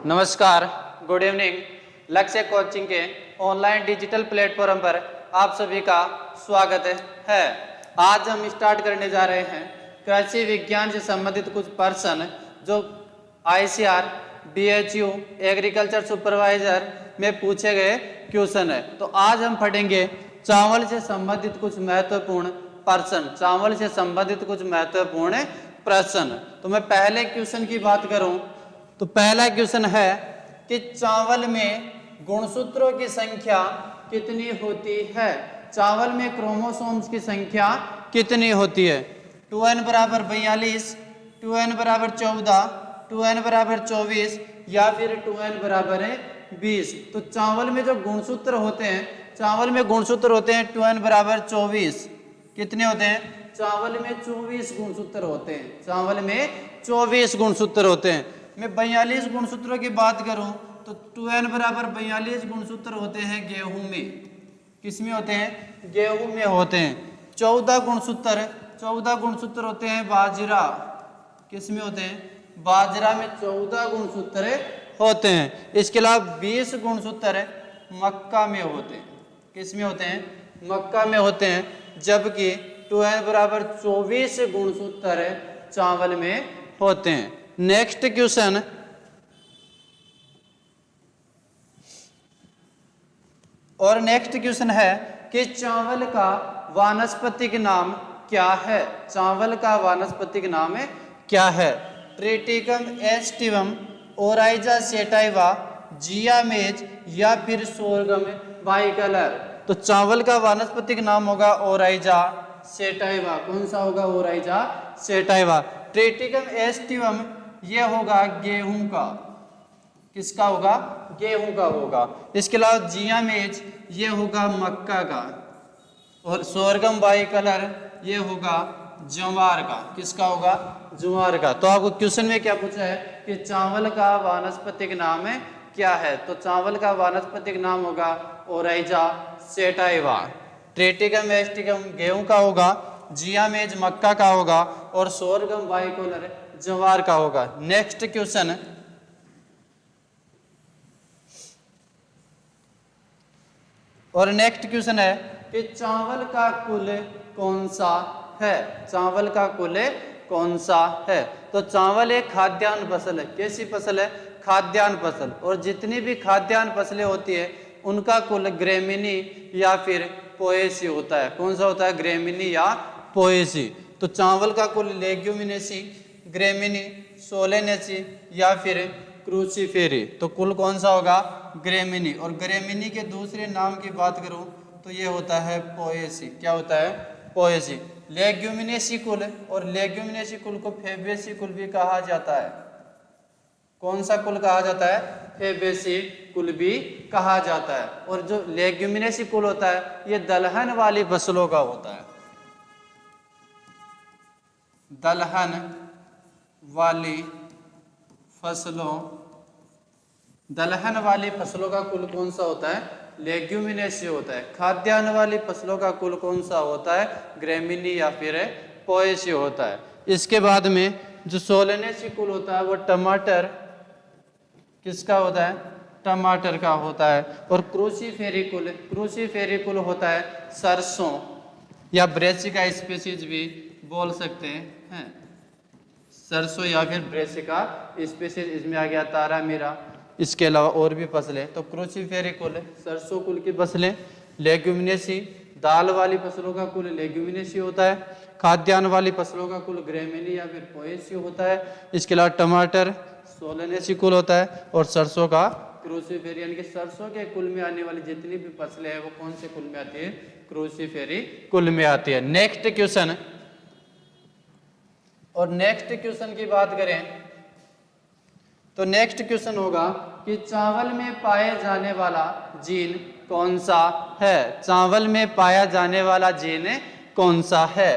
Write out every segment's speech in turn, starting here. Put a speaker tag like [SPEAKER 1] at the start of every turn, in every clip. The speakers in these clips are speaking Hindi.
[SPEAKER 1] नमस्कार, गुड इवनिंग। लक्ष्य कोचिंग के ऑनलाइन डिजिटल प्लेटफॉर्म पर आप सभी का स्वागत है। आज हम स्टार्ट करने जा रहे हैं कृषि विज्ञान से संबंधित कुछ प्रश्न जो ICR, BHU, एग्रीकल्चर सुपरवाइजर में पूछे गए क्वेश्चन है। तो आज हम पढ़ेंगे चावल से संबंधित कुछ महत्वपूर्ण प्रश्न, चावल से संबंधित कुछ महत्वपूर्ण प्रश्न। तो मैं पहले क्वेश्चन की बात करूं तो पहला क्वेश्चन है कि चावल में गुणसूत्रों की संख्या कितनी होती है? चावल में क्रोमोसोम्स की संख्या कितनी होती है? 2n बराबर 42, 2n बराबर 14, 2n बराबर 24 या फिर 2n बराबर 20। तो चावल में जो गुणसूत्र होते हैं, चावल में गुणसूत्र होते हैं 2n बराबर 24। कितने होते हैं? चावल में 24 गुणसूत्र होते हैं। चावल में 24 गुणसूत्र होते हैं। मैं 42 गुणसूत्रों की बात करूं तो 2n बराबर 42 गुणसूत्र होते हैं गेहूं में। किसमें होते हैं? गेहूं में होते हैं। 14 गुणसूत्र होते हैं बाजरा। किसमें होते हैं? बाजरा में 14 गुणसूत्र होते हैं। इसके अलावा 20 गुणसूत्र मक्का में होते हैं। किसमें होते हैं? मक्का में होते हैं। जबकि 2n बराबर 24 गुणसूत्र चावल में होते हैं। नेक्स्ट क्वेश्चन, और नेक्स्ट क्वेश्चन है कि चावल का वानस्पतिक नाम क्या है? चावल का वानस्पतिक नाम क्या है? ट्रिटिकम एस्टिवम, ओराइजा सेटाइवा, जियामेज या फिर सोरगम बाइकलर। तो चावल का वानस्पतिक नाम होगा ओराइजा सेटाइवा। कौन सा होगा? Oryza sativa. ट्रिटिकम एस्टिवम ये होगा गेहूं का। किसका होगा? गेहूं का होगा। इसके अलावा जियामेज ये होगा मक्का का, और सोरगम बाइकलर ये होगा ज्वार का। किसका होगा? ज्वार का। तो आपको क्वेश्चन में क्या पूछा है कि चावल का वानस्पतिक नाम क्या है? तो चावल का वानस्पतिक नाम होगा ओराइजा सेटाइवा। ट्रिटिकम एस्टिवम गेहूं का होगा, जियामेज मक्का का होगा, और सोरगम बाइकलर ज्वार का होगा। नेक्स्ट क्वेश्चन, और नेक्स्ट क्वेश्चन है कि चावल का कुल कौन सा है? चावल का कुल कौन सा है? तो चावल एक खाद्यान्न फसल है। कैसी फसल है? खाद्यान्न फसल। और जितनी भी खाद्यान्न फसलें होती है उनका कुल ग्रेमिनी या फिर पोएसी होता है। कौन सा होता है? ग्रेमिनी या पोएसी। तो चावल का कुल लेग्यूमिनेसी, ग्रेमिनी, सोलेनेसी या फिर क्रूसीफेरी। तो कुल कौन सा होगा? ग्रेमिनी। और ग्रेमिनी के दूसरे नाम की बात करूं तो ये होता है पोएसी। क्या होता है? पोएसी। लेग्यूमिनेसी कुल, और लेग्यूमिनेसी कुल को फेबेसी कुल भी कहा जाता है। कौन सा कुल कहा जाता है? फेबेसी कुल भी कहा जाता है। और जो लेग्यूमिनेसी कुल होता है ये दलहन वाली फसलों का होता है। दलहन वाली फसलों, दलहन वाली फसलों का कुल कौन सा होता है? लेग्यूमिनेसी होता है। खाद्यान्न वाली फसलों का कुल कौन सा होता है? ग्रेमिनी या फिर पोएसी होता है। इसके बाद में जो सोलेनेसी कुल होता है वो टमाटर, किसका होता है? टमाटर का होता है। और क्रूसीफेरी कुल होता है सरसों या ब्रेसिका स्पीसीज भी बोल सकते हैं। सरसों या फिर ब्रेसिका स्पीसीज, इसमें आ गया तारा मीरा। इसके अलावा और भी फसलें। तो क्रूसीफेरी कुल सरसों कुल की फसलें। लेग्यूमिनेसी दाल वाली फसलों का कुल लेग्यूमिनेसी होता है। खाद्यान्न वाली फसलों का कुल ग्रेमिनी या फिर पोएसी होता है। इसके अलावा टमाटर सोलेनेसी कुल होता है, और सरसों का क्रूसीफेरी। यानी कि सरसों के कुल में आने वाली जितनी भी फसलें हैं वो कौन से कुल में आती है? क्रूसीफेरी कुल में आती है। नेक्स्ट क्वेश्चन, और नेक्स्ट क्वेश्चन की बात करें तो नेक्स्ट क्वेश्चन होगा कि चावल में पाए जाने वाला जीन कौन सा है? चावल में पाया जाने वाला जीन कौन सा है?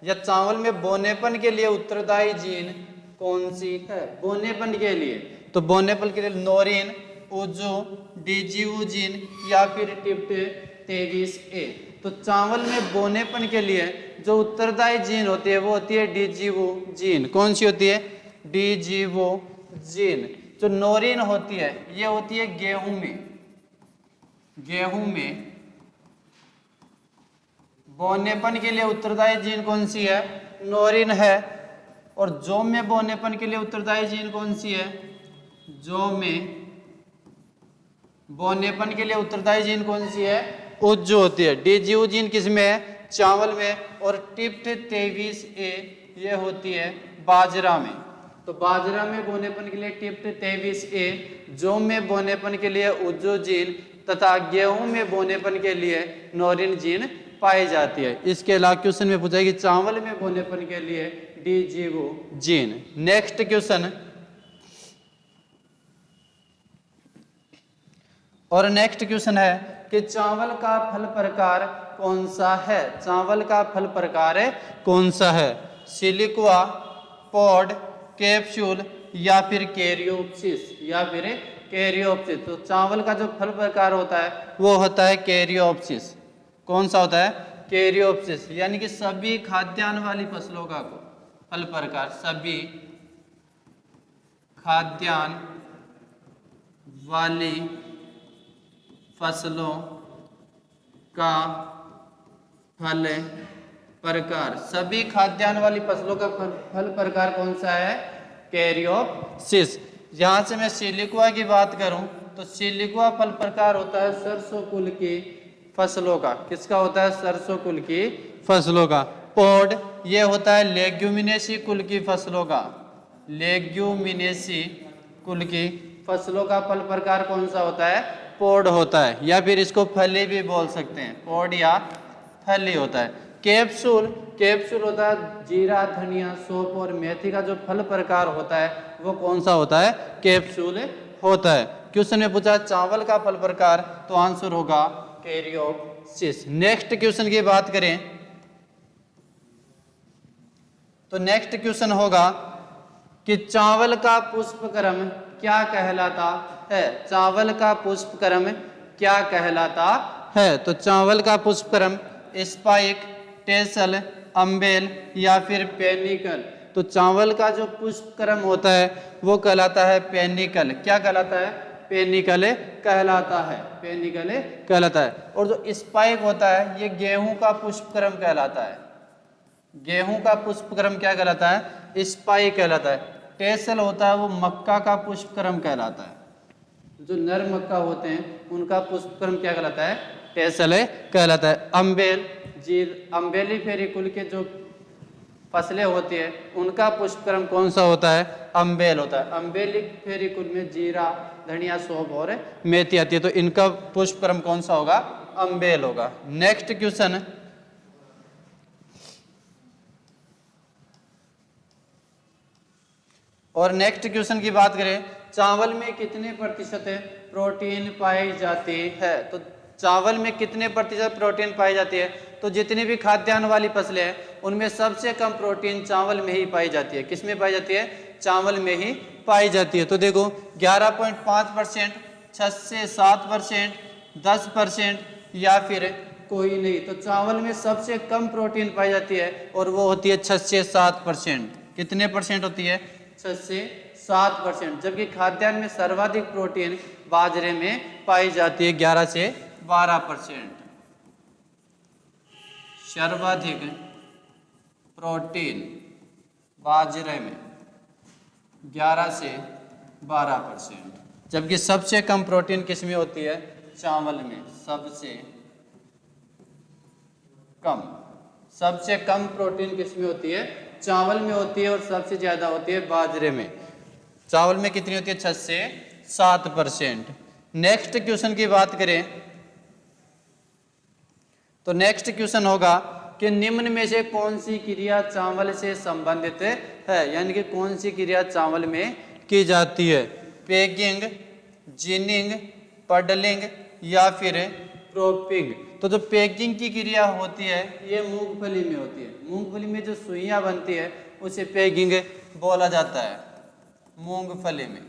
[SPEAKER 1] या चावल में बोनेपन के लिए उत्तरदायी जीन कौन सी है? बोनेपन के लिए, तो बोनेपन के लिए नोरिन, ओजो, डीजीयू जीन या फिर टिप्टेटेगिस-ए। तो चावल में बोनेपन के लिए जो उत्तरदायी जीन होती है वो होती है डीजीयू जीन। कौन सी होती है? DGU gene. जो नोरिन होती है ये होती है गेहूं में। गेहूं में बोनेपन के लिए उत्तरदायी जीन कौन सी है? नोरिन है। और जौ में बोनेपन के लिए उत्तरदायी जीन कौन सी है? जौ में बोनेपन के लिए उत्तरदायी जीन कौन सी है? उज्जू होती है। डीजीयू जीन किस में है? चावल में। और टिप्ट 23A ये होती है बाजरा में। तो बाजरा में बोनेपन के लिए टिप्ट 23A, जौ में बोनेपन के लिए उज्जू जीन तथा गेहूं में बोनेपन के लिए नोरिन जीन पाई जाती है। इसके अलावा क्वेश्चन में पूछा है कि चावल में बोनेपन के लिए डीजीयू जीन। नेक्स्ट क्वेश्चन, और नेक्स्ट क्वेश्चन है कि चावल का फल प्रकार कौन सा है? चावल का फल प्रकार कौन सा है? सिलिक्वा, पॉड, कैप्सूल या फिर कैरियोप्सिस या फिर कैरियोप्सिस। तो चावल का जो फल प्रकार होता है वो होता है कैरियोप्सिस। कौन सा होता है? कैरियोप्सिस। यानी कि सभी खाद्यान्न वाली फसलों का फल प्रकार, सभी खाद्यान्न वाली फसलों का फल प्रकार, सभी खाद्यान्न वाली फसलों का फल प्रकार कौन सा है? कैरियोप्सिस। यहां से मैं सिलिक्वा की बात करूं तो सिलिक्वा फल प्रकार होता है सरसों कुल की फसलों का। किसका होता है? सरसों कुल की फसलों का। पॉड ये होता है लेग्यूमिनेसी कुल की फसलों का। लेग्यूमिनेसी कुल की फसलों का फल प्रकार कौन सा होता है? पॉड होता है, या फिर इसको फली भी बोल सकते हैं। पॉड या फली होता है। कैप्सूल, कैप्सूल होता है जीरा, धनिया, सौंफ और मेथी का जो फल प्रकार होता है वो कौन सा होता है? कैप्सूल होता है। क्वेश्चन में पूछा चावल का फल प्रकार, तो आंसर होगा कैरियोप्सिस। नेक्स्ट क्वेश्चन की बात करें तो नेक्स्ट क्वेश्चन होगा कि चावल का पुष्पक्रम क्या कहलाता है? चावल का पुष्पक्रम क्या कहलाता है? तो चावल का पुष्पक्रम स्पाइक, टेसल, अम्बेल या फिर पेनिकल। तो चावल का जो पुष्पक्रम होता है वो कहलाता है पेनिकल। क्या कहलाता है? पेनिकल कहलाता है। पेनिकल कहलाता है। और जो स्पाइक होता है ये गेहूं का पुष्पक्रम कहलाता है। गेहूं का पुष्पक्रम क्या कहलाता है? स्पाइक कहलाता है। टेसल होता है वो मक्का का पुष्पक्रम कहलाता है। जो नर मक्का होते हैं उनका पुष्पक्रम क्या कहलाता है? टेसल कहलाता है। अम्बेल, जीर, अम्बेली फेरी कुल के जो फसलें होती है उनका पुष्पक्रम कौन सा होता है? अम्बेल होता है। अम्बेली फेरी कुल में जीरा, धनिया, सौंफ और मेथी आती है, तो इनका पुष्पक्रम कौन सा होगा? अम्बेल होगा। नेक्स्ट क्वेश्चन, और नेक्स्ट क्वेश्चन की बात करें, चावल में कितने प्रतिशत प्रोटीन पाई जाती है? तो चावल में कितने प्रतिशत प्रोटीन पाई जाती है? तो जितनी भी खाद्यान्न वाली फसलें हैं उनमें सबसे कम प्रोटीन चावल में ही पाई जाती है। किस में पाई जाती है? चावल में ही पाई जाती है। तो देखो 11.5%, 6 से 7%, 10% या फिर कोई नहीं। तो चावल में सबसे कम प्रोटीन पाई जाती है और वो होती है 6 से 7%। कितने परसेंट होती है? 6 से 7%। जबकि खाद्यान्न में सर्वाधिक प्रोटीन बाजरे में पाई जाती है 11 से 12%। सर्वाधिक प्रोटीन बाजरे में 11 से 12%, जबकि सबसे कम प्रोटीन किस में होती है? चावल में। सबसे कम प्रोटीन किस में होती है? चावल में होती है और सबसे ज्यादा होती है बाजरे में। चावल में कितनी होती है? 6 से 7%। नेक्स्ट क्वेश्चन की बात करें तो नेक्स्ट क्वेश्चन होगा कि निम्न में से कौन सी क्रिया चावल से संबंधित है? यानी कि कौन सी क्रिया चावल में की जाती है? पैकिंग, जिनिंग, पडलिंग या फिर प्रोपिंग। तो जो पैकिंग की क्रिया होती है ये मूंगफली में होती है। मूंगफली में जो सुइयां बनती है उसे पैकिंग बोला जाता है। मूंगफली में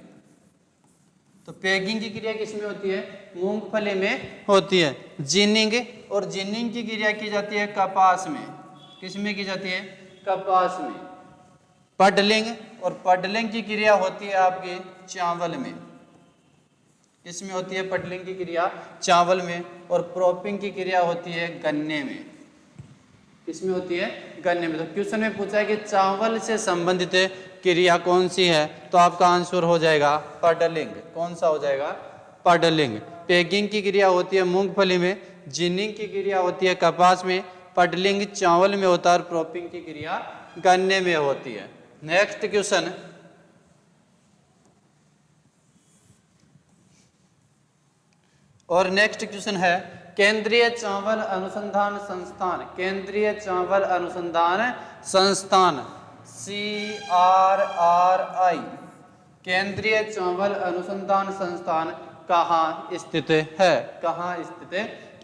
[SPEAKER 1] तो पैकिंग की क्रिया किस में होती है? मूंगफली में होती है। जिनिंग, और जिनिंग की क्रिया की जाती है कपास में। किस में की जाती है? कपास में। पडलिंग, और पडलिंग की क्रिया होती है आपकी चावल में, इसमें होती है पडलिंग की क्रिया चावल में, और प्रोपिंग की क्रिया होती है गन्ने में, इसमें होती है गन्ने में। तो क्वेश्चन में पूछा है कि चावल से संबंधित क्रिया कौन सी है, तो आपका आंसर हो जाएगा पडलिंग। कौन सा हो जाएगा? पडलिंग। पैकिंग की क्रिया होती है मूंगफली में, जिनिंग की क्रिया होती है कपास में, पडलिंग चावल में होता है, और प्रोपिंग की क्रिया गन्ने में होती है। नेक्स्ट क्वेश्चन, और नेक्स्ट क्वेश्चन है केंद्रीय चावल अनुसंधान संस्थान, केंद्रीय चावल अनुसंधान संस्थान CRRI, केंद्रीय चावल अनुसंधान संस्थान कहाँ स्थित है? कहाँ स्थित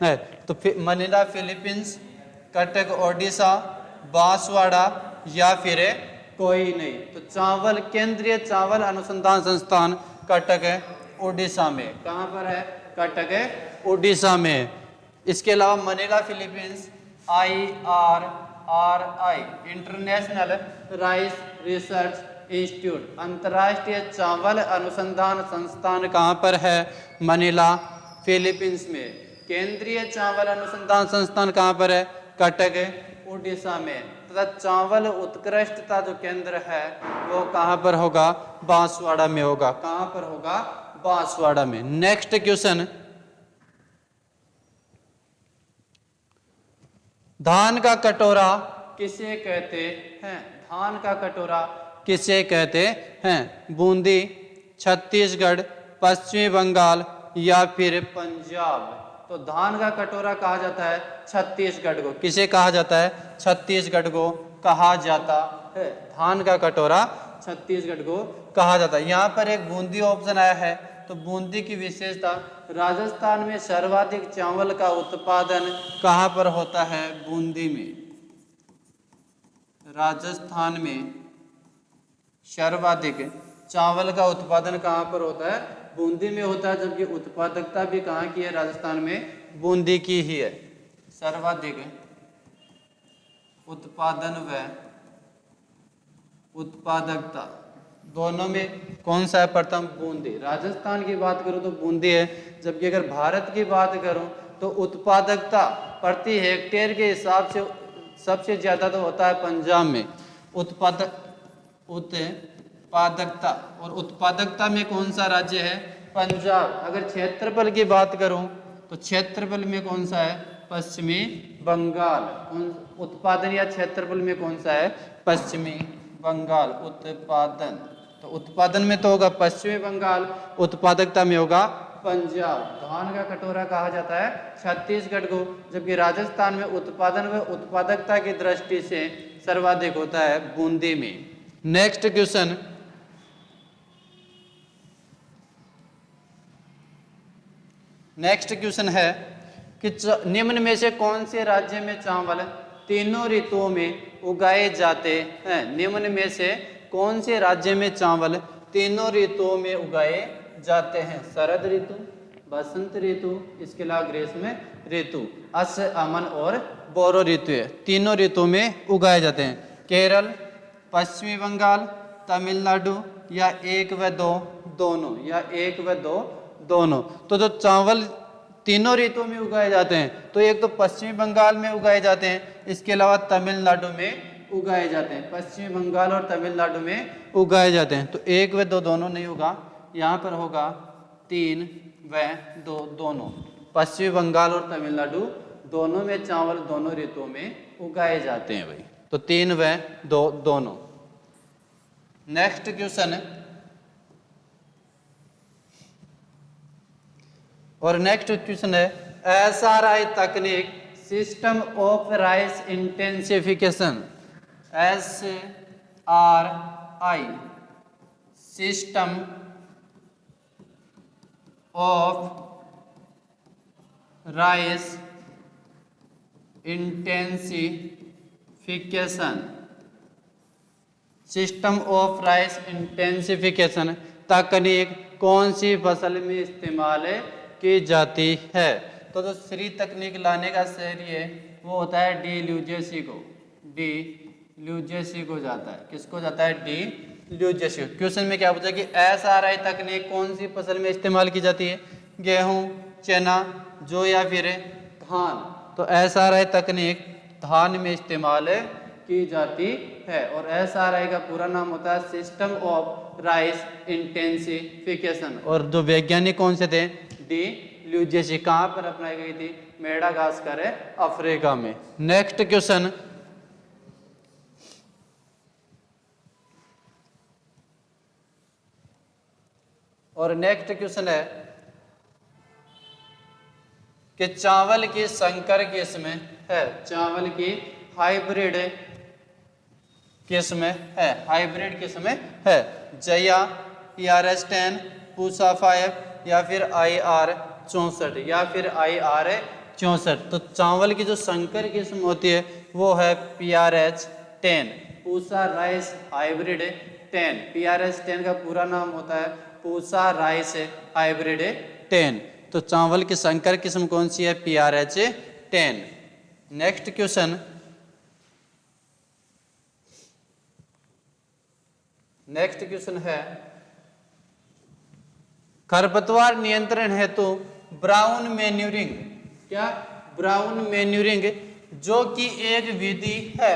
[SPEAKER 1] है? तो मनीला फिलीपींस, कटक ओडिशा, बांसवाड़ा, या फिर कोई नहीं। तो चावल, केंद्रीय चावल अनुसंधान संस्थान कटक ओडिशा में। कहाँ पर है? कटक ओडिशा में। इसके अलावा Manila Philippines IRRI, international rice research institute, अंतर्राष्ट्रीय चावल अनुसंधान संस्थान कहाँ पर है? मनीला फिलीपींस में। केंद्रीय चावल अनुसंधान संस्थान कहाँ पर है? कटक उड़ीसा में। तथा चावल उत्कृष्टता जो केंद्र है वो कहाँ पर होगा? बांसवाड़ा में होगा। कहाँ पर होगा? बांसवाड़ा में। नेक्स्ट क्वेश्चन, धान का कटोरा किसे कहते हैं? धान का कटोरा किसे कहते हैं? बूंदी, छत्तीसगढ़, पश्चिमी बंगाल, या फिर पंजाब। तो धान का कटोरा कहा जाता है छत्तीसगढ़ को। किसे कहा जाता है? छत्तीसगढ़ को कहा जाता है। धान का कटोरा छत्तीसगढ़ को कहा जाता है। यहाँ पर एक बूंदी ऑप्शन आया है, तो बूंदी की विशेषता, राजस्थान में सर्वाधिक चावल का उत्पादन कहाँ पर होता है? बूंदी में। राजस्थान में सर्वाधिक चावल का उत्पादन कहाँ पर होता है? बूंदी में होता है। जबकि उत्पादकता भी कहाँ की है? राजस्थान में बूंदी की ही है। सर्वाधिक उत्पादन व उत्पादकता दोनों में कौन सा है? प्रथम बूंदी। राजस्थान की बात करूं तो बूंदी है, जबकि अगर भारत की बात करूं तो उत्पादकता प्रति हेक्टेयर के हिसाब से सबसे ज्यादा तो होता है पंजाब में। उत्पादकता, और उत्पादकता में कौन सा राज्य है? पंजाब। अगर क्षेत्रफल की बात करूं तो क्षेत्रफल में कौन सा है? पश्चिमी बंगाल। उत्पादन या क्षेत्रफल में कौन सा है? पश्चिमी बंगाल। उत्पादन, तो उत्पादन में तो होगा पश्चिमी बंगाल, उत्पादकता में होगा पंजाब। धान का कटोरा कहा जाता है छत्तीसगढ़ को, जबकि राजस्थान में उत्पादन व उत्पादकता की दृष्टि से सर्वाधिक होता है बूंदी में। नेक्स्ट क्वेश्चन, नेक्स्ट क्वेश्चन है कि निम्न में से कौन से राज्य में चावल तीनों ऋतुओं में उगाए जाते हैं? निम्न में से कौन से राज्य में चावल तीनों ऋतुओं में उगाए जाते हैं? शरद ऋतु, बसंत ऋतु, इसके अलावा ग्रीष्म ऋतु, अस, अमन और बोरो ऋतु है। तीनों ऋतुओं में उगाए जाते हैं। केरल, पश्चिमी बंगाल, तमिलनाडु, या एक व दो दोनों, या एक व दो दोनों। तो जो चावल तीनों ऋतुओं में उगाए जाते हैं, तो एक तो पश्चिमी बंगाल में उगाए जाते हैं, इसके अलावा तमिलनाडु में उगाए जाते हैं। पश्चिमी बंगाल और तमिलनाडु में उगाए जाते हैं। तो एक व दो दोनों नहीं होगा, यहाँ पर होगा तीन व दो दोनों। पश्चिमी बंगाल और तमिलनाडु दोनों में चावल दोनों ऋतुओं में उगाए जाते हैं भाई। तो तीन व दो दोनों। नेक्स्ट क्वेश्चन, और नेक्स्ट क्वेश्चन है SRI तकनीक, system of rice intensification. SRI system of rice intensification, system of rice intensification तकनीक कौन सी फसल में इस्तेमाल की जाती है? तो श्री तकनीक लाने का श्रेय वो होता है DLUJC को, ल्यूजेसी को जाता है। किसको जाता है? डी ल्यूजेसी। क्वेश्चन में क्या पूछा कि SRI तकनीक कौन सी फसल में इस्तेमाल की जाती है? गेहूं, चना, जौ या फिर धान। तो SRI तकनीक धान में इस्तेमाल की जाती है। और SRI का पूरा नाम होता है सिस्टम ऑफ राइस इंटेंसिफिकेशन। और जो वैज्ञानिक कौन से थे? डी ल्यूजेसी। कहाँ पर अपनाई गई थी? मेडागास्कर, अफ्रीका में। नेक्स्ट क्वेश्चन, और नेक्स्ट क्वेश्चन है कि चावल की संकर किस्म है, चावल की हाइब्रिड किस्म है, हाइब्रिड किस्म है जया, ERS10, पूसा 5 या फिर IR 64 या फिर IR 64। तो चावल की जो संकर किस्म होती है वो है PRH10, Pusa rice hybrid 10। PRH10 का पूरा नाम होता है पूसा राइस हाइब्रिड 10। तो चावल की संकर किस्म कौन सी है? PRH10। Next question, next question है खरपतवार नियंत्रण हेतु ब्राउन मैन्यूरिंग। क्या? ब्राउन मैन्यूरिंग जो कि एक विधि है।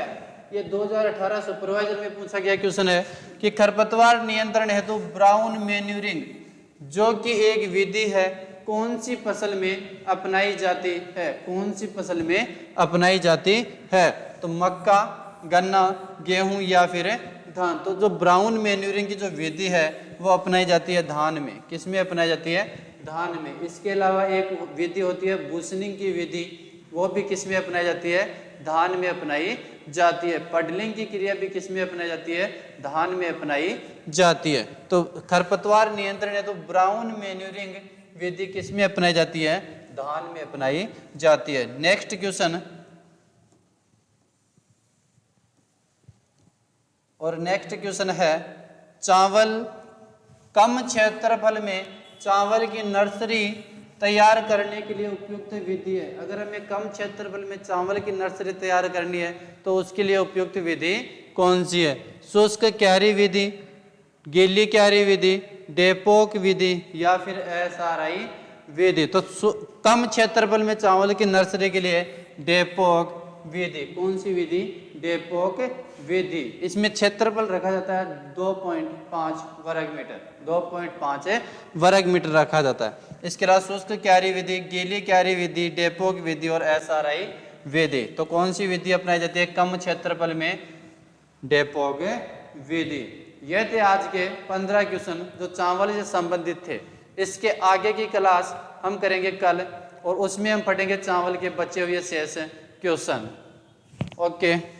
[SPEAKER 1] ये 2018 सुपरवाइजर में पूछा गया क्वेश्चन है कि खरपतवार नियंत्रण हेतु ब्राउन मैन्यूरिंग जो कि एक विधि है कौन सी फसल में अपनाई जाती है? कौन सी फसल में अपनाई जाती है? तो मक्का, गन्ना, गेहूं या फिर धान। तो जो ब्राउन मैन्यूरिंग की जो विधि है वो अपनाई जाती है धान में। किस में अपनाई जाती है? धान में। इसके अलावा एक विधि होती है बुशनिंग की विधि, वो भी किस में अपनाई जाती है? धान में अपनाई जाती है। पडलिंग की क्रिया भी किस में अपनाई जाती है? धान में अपनाई जाती है। तो खरपतवार नियंत्रण है तो ब्राउन मैन्यूरिंग विधि किस में अपनाई जाती है? धान में अपनाई जाती है। नेक्स्ट क्वेश्चन, और नेक्स्ट क्वेश्चन है चावल कम क्षेत्रफल में चावल की नर्सरी तैयार करने के लिए उपयुक्त विधि है। अगर हमें कम क्षेत्रफल में चावल की नर्सरी तैयार करनी है तो उसके लिए उपयुक्त विधि कौन सी है? शुष्क क्यारी विधि, गीली क्यारी विधि, डेपोक विधि या फिर SRI विधि। तो कम क्षेत्रफल में चावल की नर्सरी के लिए डेपोक विधि। कौन सी विधि? डेपोक विधि। इसमें क्षेत्रफल रखा जाता है 2.5 वर्ग मीटर, 2.5 वर्ग मीटर रखा जाता है। इसके अलावा शुष्क क्यारी विधि, गीली क्यारी विधि, डेपोक विधि और SRI विधि। तो कौन सी विधि अपनाई जाती है कम क्षेत्रफल में? डेपोक विधि। ये थे आज के 15 क्वेश्चन जो चावल से संबंधित थे। इसके आगे की क्लास हम करेंगे कल और उसमें हम पढ़ेंगे चावल के बचे हुए शेष क्वेश्चन। ओके।